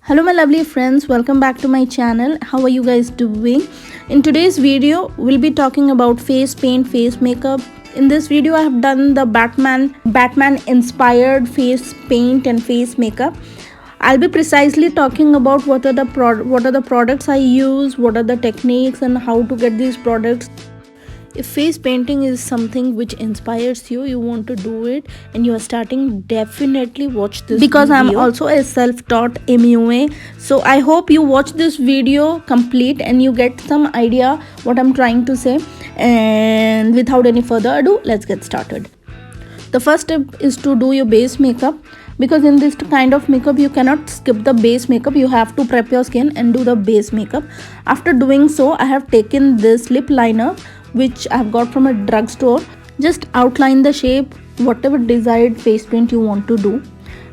Hello my lovely friends, welcome back to my channel. How are you guys doing? In today's video we'll be talking about face paint, face makeup. In this video I have done the Batman inspired face paint and face makeup. I'll be precisely talking about what are the products I use, what are the techniques and how to get these products. If face painting is something which inspires you, you want to do it and you are starting, definitely watch this because video. I'm also a self-taught MUA, so I hope you watch this video complete and you get some idea what I'm trying to say. And without any further ado, let's get started. The first step is to do your base makeup, because in this kind of makeup you cannot skip the base makeup. You have to prep your skin and do the base makeup. After doing so, I have taken this lip liner which I've got from a drugstore. Just outline the shape, whatever desired face paint you want to do.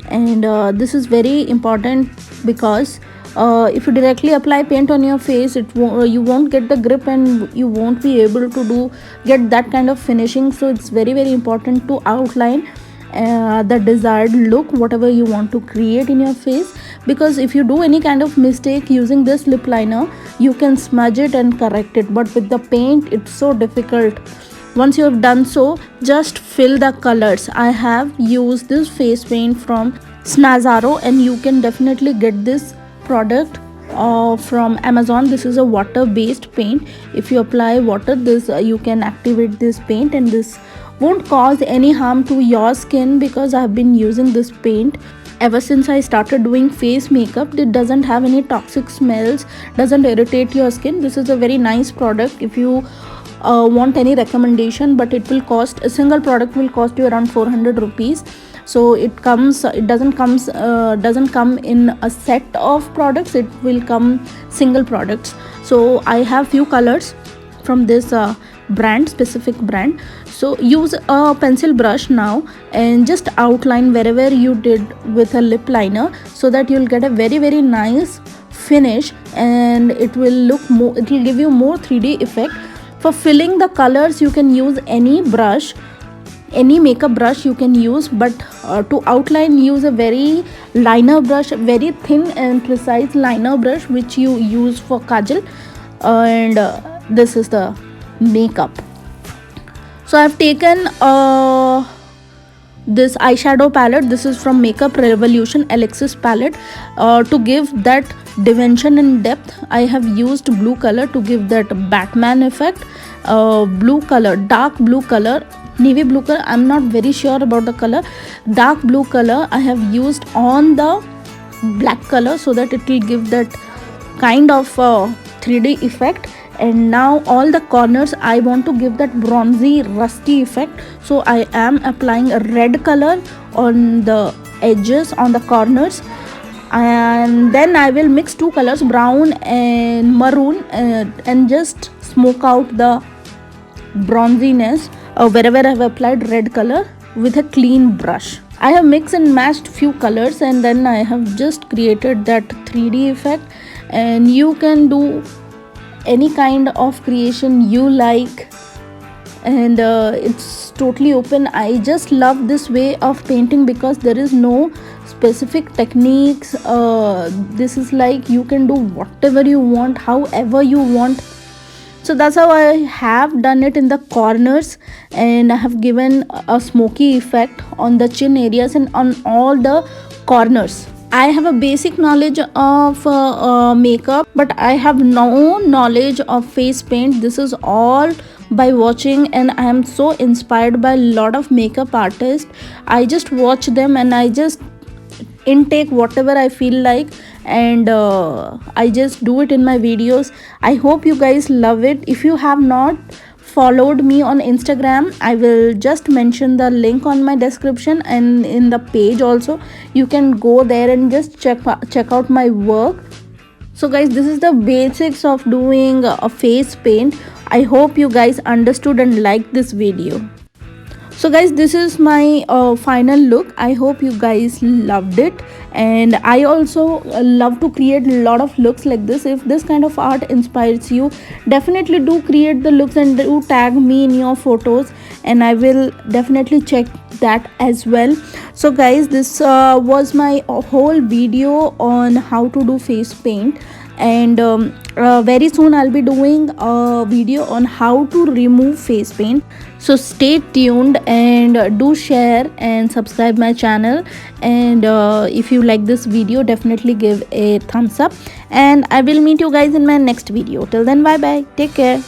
And this is very important because if you directly apply paint on your face, you won't get the grip and you won't be able to get that kind of finishing. So it's very important to outline the desired look, whatever you want to create in your face, because if you do any kind of mistake using this lip liner, you can smudge it and correct it, but with the paint it's so difficult. Once you have done so, just fill the colors. I have used this face paint from Snazaro and you can definitely get this product from Amazon. This is a water based paint. If you apply water, this you can activate this paint and this won't cause any harm to your skin, because I've been using this paint ever since I started doing face makeup. It doesn't have any toxic smells, doesn't irritate your skin. This is a very nice product. If you want any recommendation, but it will cost, a single product will cost you around 400 rupees. So it doesn't come in a set of products, it will come single products. So I have few colors from this specific brand. So use a pencil brush now and just outline wherever you did with a lip liner, so that you'll get a very nice finish and it will give you more 3D effect. For filling the colors, you can use any brush, any makeup brush you can use, but to outline, use a very liner brush, very thin and precise liner brush which you use for kajal. And this is the makeup. So I've taken this eyeshadow palette. This is from Makeup Revolution Alexis palette. To give that dimension and depth, I have used blue color to give that Batman effect. Blue color, dark blue color, navy blue color, I'm not very sure about the color. Dark blue color I have used on the black color, so that it will give that kind of 3D effect. And now all the corners I want to give that bronzy rusty effect, so I am applying a red color on the edges, on the corners, and then I will mix two colors, brown and maroon, and just smoke out the bronziness wherever I have applied red color with a clean brush. I have mixed and matched few colors and then I have just created that 3D effect. And you can do any kind of creation you like, and it's totally open. I just love this way of painting because there is no specific techniques. This is like you can do whatever you want, however you want. So that's how I have done it in the corners, and I have given a smoky effect on the chin areas and on all the corners. I have a basic knowledge of makeup, but I have no knowledge of face paint. This is all by watching, and I am so inspired by a lot of makeup artists. I just watch them and I just intake whatever I feel like, and I just do it in my videos. I hope you guys love it. If you have not followed me on Instagram, I will just mention the link on my description, and in the page also you can go there and just check out my work. So guys, this is the basics of doing a face paint. I hope you guys understood and liked this video. So guys, this is my final look. I hope you guys loved it, and I also love to create a lot of looks like this. If this kind of art inspires you, definitely do create the looks and do tag me in your photos, and I will definitely check that as well. So guys, this was my whole video on how to do face paint, and very soon I'll be doing a video on how to remove face paint. So stay tuned, and do share and subscribe my channel, and if you like this video, definitely give a thumbs up, and I will meet you guys in my next video. Till then, bye bye, take care.